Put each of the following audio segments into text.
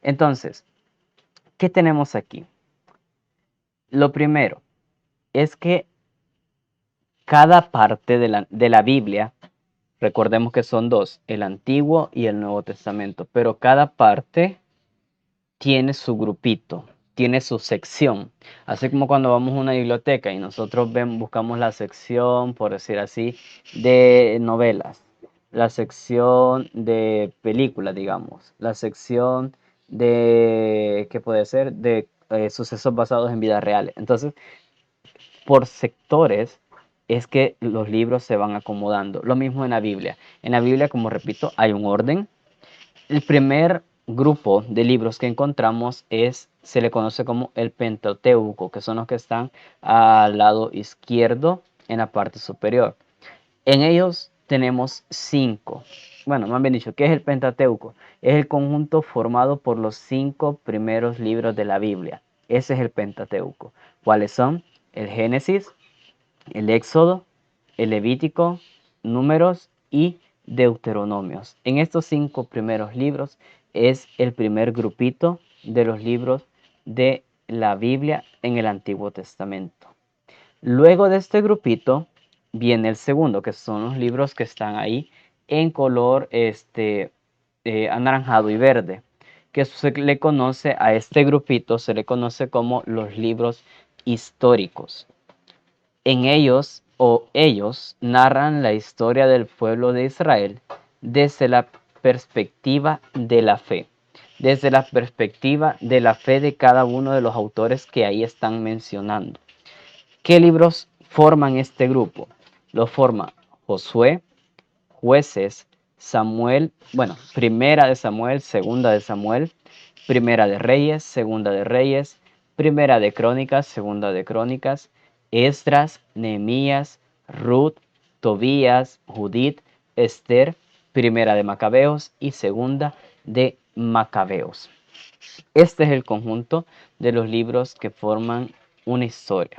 Entonces, ¿qué tenemos aquí? Lo primero es que cada parte de la Biblia, recordemos que son dos, el Antiguo y el Nuevo Testamento, pero cada parte tiene su grupito, tiene su sección. Así como cuando vamos a una biblioteca y nosotros buscamos la sección, por decir así, de novelas, la sección de películas, digamos, la sección de, ¿qué puede ser? De sucesos basados en vidas reales. Entonces, por sectores es que los libros se van acomodando. Lo mismo en la Biblia. En la Biblia, como repito, hay un orden. El primer grupo de libros que encontramos se le conoce como el Pentateuco, que son los que están al lado izquierdo en la parte superior. En ellos tenemos 5. Bueno, más bien dicho, ¿qué es el Pentateuco? Es el conjunto formado por los 5 primeros libros de la Biblia. Ese es el Pentateuco. ¿Cuáles son? El Génesis, el Éxodo, el Levítico, Números y Deuteronomios. En estos 5 primeros libros es el primer grupito de los libros de la Biblia en el Antiguo Testamento. Luego de este grupito viene el segundo, que son los libros que están ahí en color anaranjado y verde, que se le conoce a este grupito, se le conoce como los libros históricos. En ellos narran la historia del pueblo de Israel desde la perspectiva de la fe, desde la perspectiva de la fe de cada uno de los autores que ahí están mencionando. ¿Qué libros forman este grupo? Lo forma Josué, Jueces, Samuel, bueno, Primera de Samuel, Segunda de Samuel, Primera de Reyes, Segunda de Reyes, Primera de Crónicas, Segunda de Crónicas, Esdras, Nehemías, Ruth, Tobías, Judith, Esther, Primera de Macabeos y Segunda de Macabeos. Este es el conjunto de los libros que forman una historia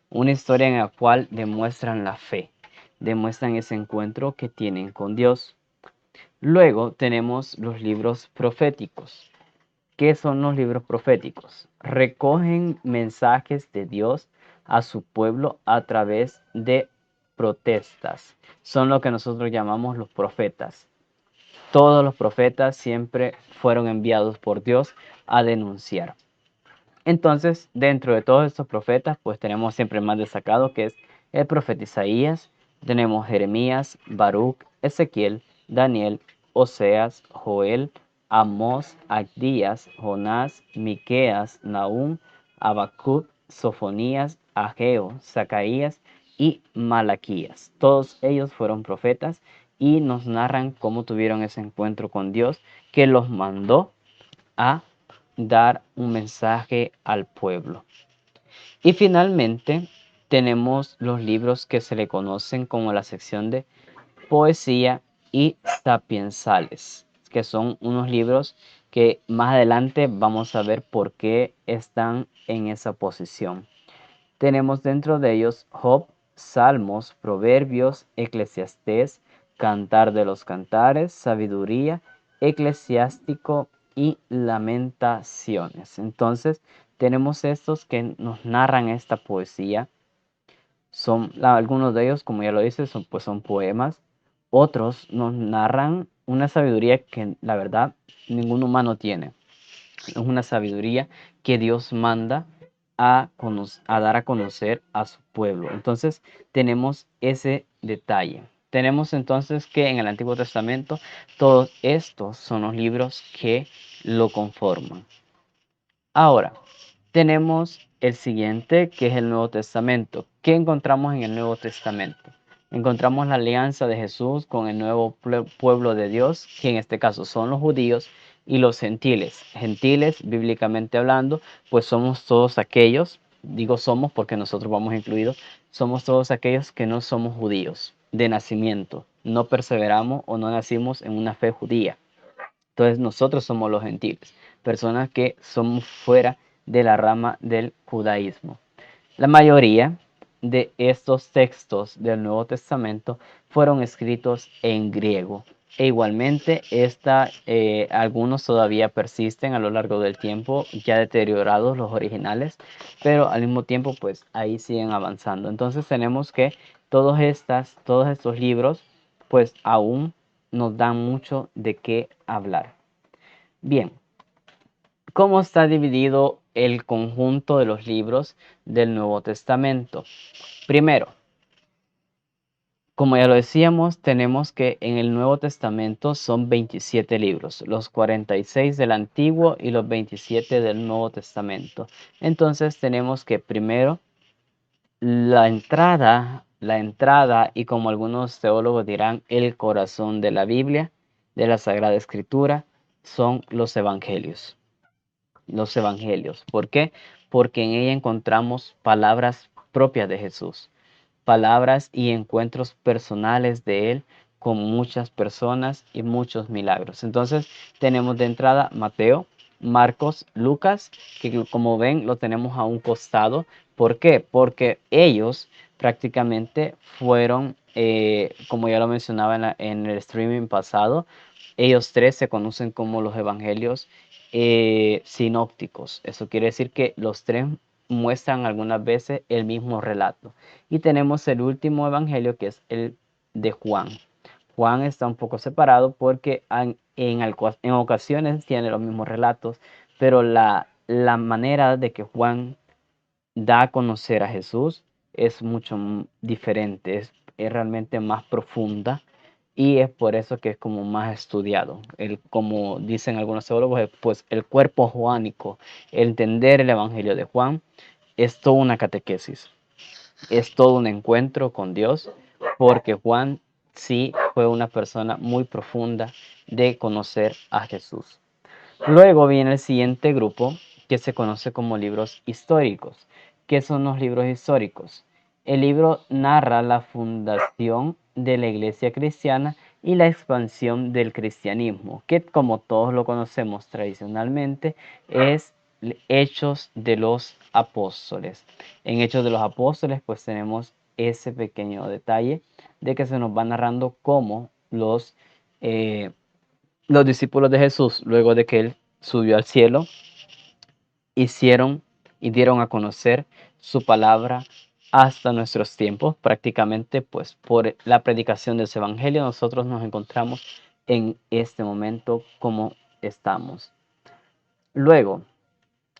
en la cual demuestran la fe, demuestran ese encuentro que tienen con Dios. Luego tenemos los libros proféticos. ¿Qué son los libros proféticos? Recogen mensajes de Dios a su pueblo a través de protestas. Son lo que nosotros llamamos los profetas. Todos los profetas siempre fueron enviados por Dios a denunciar. Entonces, dentro de todos estos profetas, pues tenemos siempre el más destacado, que es el profeta Isaías. Tenemos Jeremías, Baruch, Ezequiel, Daniel, Oseas, Joel, Amós, Abdías, Jonás, Miqueas, Nahum, Habacuc, Sofonías, Ageo, Zacarías y Malaquías. Todos ellos fueron profetas y nos narran cómo tuvieron ese encuentro con Dios, que los mandó a dar un mensaje al pueblo. Y finalmente tenemos los libros que se le conocen como la sección de poesía y sapiensales, que son unos libros que más adelante vamos a ver por qué están en esa posición. Tenemos dentro de ellos Job, Salmos, Proverbios, Eclesiastés, Cantar de los Cantares, Sabiduría, Eclesiástico y Lamentaciones. Entonces, tenemos estos que nos narran esta poesía. Algunos de ellos, como ya lo dice, son poemas. Otros nos narran una sabiduría que la verdad ningún humano tiene. Es una sabiduría que Dios manda a dar a conocer a su pueblo. Entonces tenemos ese detalle. Tenemos entonces que en el Antiguo Testamento todos estos son los libros que lo conforman. Ahora, tenemos el siguiente, que es el Nuevo Testamento. ¿Qué encontramos en el Nuevo Testamento? Encontramos la alianza de Jesús con el nuevo pueblo de Dios, que en este caso son los judíos y los gentiles. Gentiles, bíblicamente hablando, pues somos todos aquellos, digo somos porque nosotros vamos incluidos, somos todos aquellos que no somos judíos de nacimiento, no perseveramos o no nacimos en una fe judía. Entonces nosotros somos los gentiles, personas que somos fuera de la rama del judaísmo. La mayoría de estos textos del Nuevo Testamento fueron escritos en griego. E igualmente, algunos todavía persisten a lo largo del tiempo, ya deteriorados los originales, pero al mismo tiempo, pues ahí siguen avanzando. Entonces tenemos que todos estos libros, pues aún nos dan mucho de qué hablar. Bien, ¿cómo está dividido el conjunto de los libros del Nuevo Testamento? Primero, como ya lo decíamos, tenemos que en el Nuevo Testamento son 27 libros, los 46 del Antiguo y los 27 del Nuevo Testamento. Entonces tenemos que primero la entrada y, como algunos teólogos dirán, el corazón de la Biblia, de la Sagrada Escritura, son los evangelios. Los evangelios. ¿Por qué? Porque en ella encontramos palabras propias de Jesús, palabras y encuentros personales de Él con muchas personas y muchos milagros. Entonces tenemos de entrada Mateo, Marcos, Lucas, que como ven lo tenemos a un costado. ¿Por qué? Porque ellos prácticamente fueron, como ya lo mencionaba en el streaming pasado, ellos tres se conocen como los evangelios sinópticos. Eso quiere decir que los tres muestran algunas veces el mismo relato. Y tenemos el último evangelio, que es el de Juan. Juan está un poco separado porque en ocasiones tiene los mismos relatos, pero la manera de que Juan da a conocer a Jesús es mucho diferente, es realmente más profunda, y es por eso que es como más estudiado. Como dicen algunos teólogos, pues el cuerpo juánico, el entender el Evangelio de Juan, es toda una catequesis, es todo un encuentro con Dios, porque Juan sí fue una persona muy profunda de conocer a Jesús. Luego viene el siguiente grupo, que se conoce como libros históricos. ¿Qué son los libros históricos? El libro narra la fundación de la iglesia cristiana y la expansión del cristianismo, que, como todos lo conocemos tradicionalmente, es Hechos de los Apóstoles. En Hechos de los Apóstoles, pues tenemos ese pequeño detalle de que se nos va narrando cómo los discípulos de Jesús, luego de que Él subió al cielo, hicieron y dieron a conocer su palabra hasta nuestros tiempos. Prácticamente, pues por la predicación de ese evangelio, nosotros nos encontramos en este momento como estamos. Luego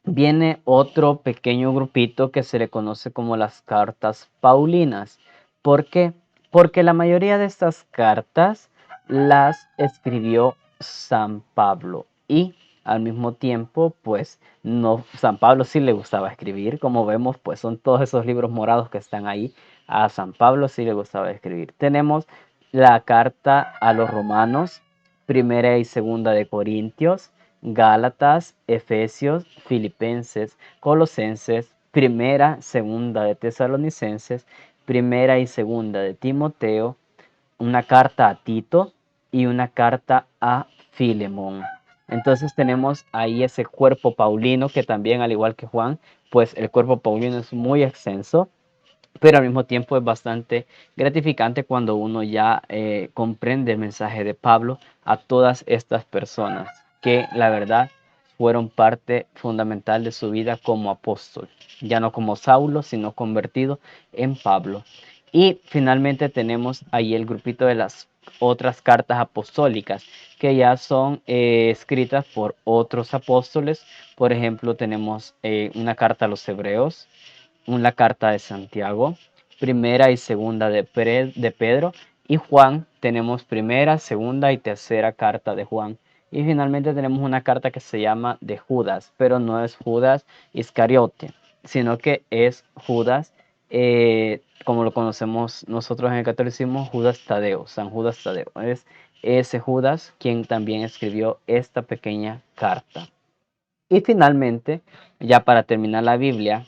viene otro pequeño grupito que se le conoce como las cartas paulinas. ¿Por qué? Porque la mayoría de estas cartas las escribió San Pablo, y al mismo tiempo, pues no, San Pablo sí le gustaba escribir. Como vemos, pues son todos esos libros morados que están ahí. A San Pablo sí le gustaba escribir. Tenemos la carta a los romanos, primera y segunda de Corintios, Gálatas, Efesios, Filipenses, Colosenses, primera, segunda de Tesalonicenses, primera y segunda de Timoteo, una carta a Tito y una carta a Filemón. Entonces tenemos ahí ese cuerpo paulino, que también, al igual que Juan, pues el cuerpo paulino es muy extenso, pero al mismo tiempo es bastante gratificante cuando uno ya comprende el mensaje de Pablo a todas estas personas que, la verdad, fueron parte fundamental de su vida como apóstol, ya no como Saulo, sino convertido en Pablo. Y finalmente tenemos ahí el grupito de las otras cartas apostólicas, que ya son escritas por otros apóstoles. Por ejemplo, tenemos una carta a los hebreos, una carta de Santiago, primera y segunda de Pedro, y Juan tenemos primera, segunda y tercera carta de Juan. Y finalmente tenemos una carta que se llama de Judas, pero no es Judas Iscariote, sino que es Judas, como lo conocemos nosotros en el catolicismo, Judas Tadeo, San Judas Tadeo. Es ese Judas quien también escribió esta pequeña carta. Y finalmente, ya para terminar la Biblia,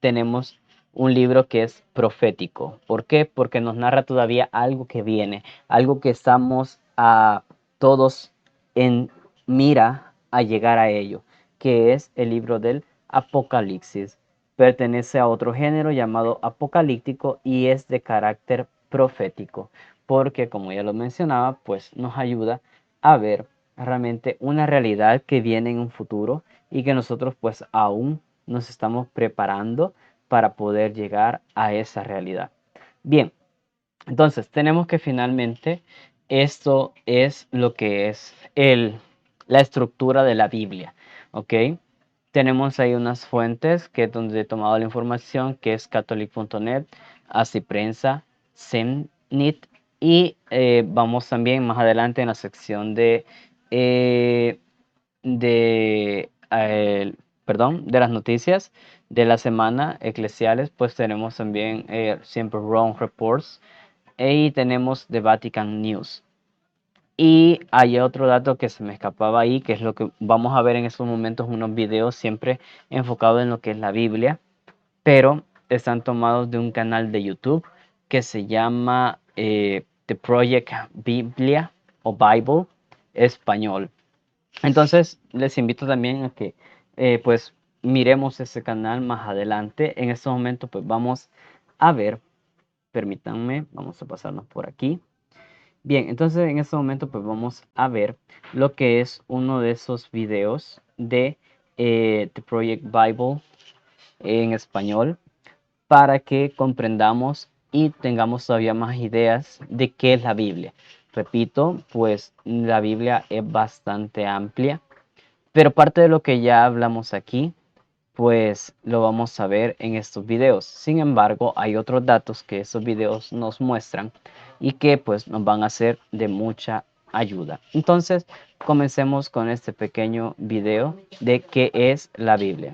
tenemos un libro que es profético. ¿Por qué? Porque nos narra todavía algo que viene, algo que estamos a todos en mira a llegar a ello, que es el libro del Apocalipsis. Pertenece a otro género llamado apocalíptico y es de carácter profético. porque como ya lo mencionaba, pues nos ayuda a ver realmente una realidad que viene en un futuro y que nosotros pues aún nos estamos preparando para poder llegar a esa realidad. Bien, entonces tenemos que finalmente esto es lo que es la estructura de la Biblia, ¿ok? Tenemos ahí unas fuentes que es donde he tomado la información, que es catholic.net, Así Prensa, Semnit, y vamos también más adelante en la sección eh, de, eh, de las noticias de la semana eclesiales, pues tenemos también siempre Rome Reports y tenemos The Vatican News. Y hay otro dato que se me escapaba ahí, que es lo que vamos a ver en estos momentos, unos videos siempre enfocados en lo que es la Biblia, pero están tomados de un canal de YouTube que se llama The Project Biblia o Bible Español. Entonces les invito también a que pues miremos ese canal más adelante. En estos momentos pues vamos a ver, permítanme, vamos a pasarnos por aquí. Bien, entonces en este momento pues vamos a ver lo que es uno de esos videos de The Project Bible en español para que comprendamos y tengamos todavía más ideas de qué es la Biblia. Repito, pues la Biblia es bastante amplia, pero parte de lo que ya hablamos aquí pues lo vamos a ver en estos videos. Sin embargo, hay otros datos que estos videos nos muestran y que pues nos van a ser de mucha ayuda. Entonces, comencemos con este pequeño video de qué es la Biblia.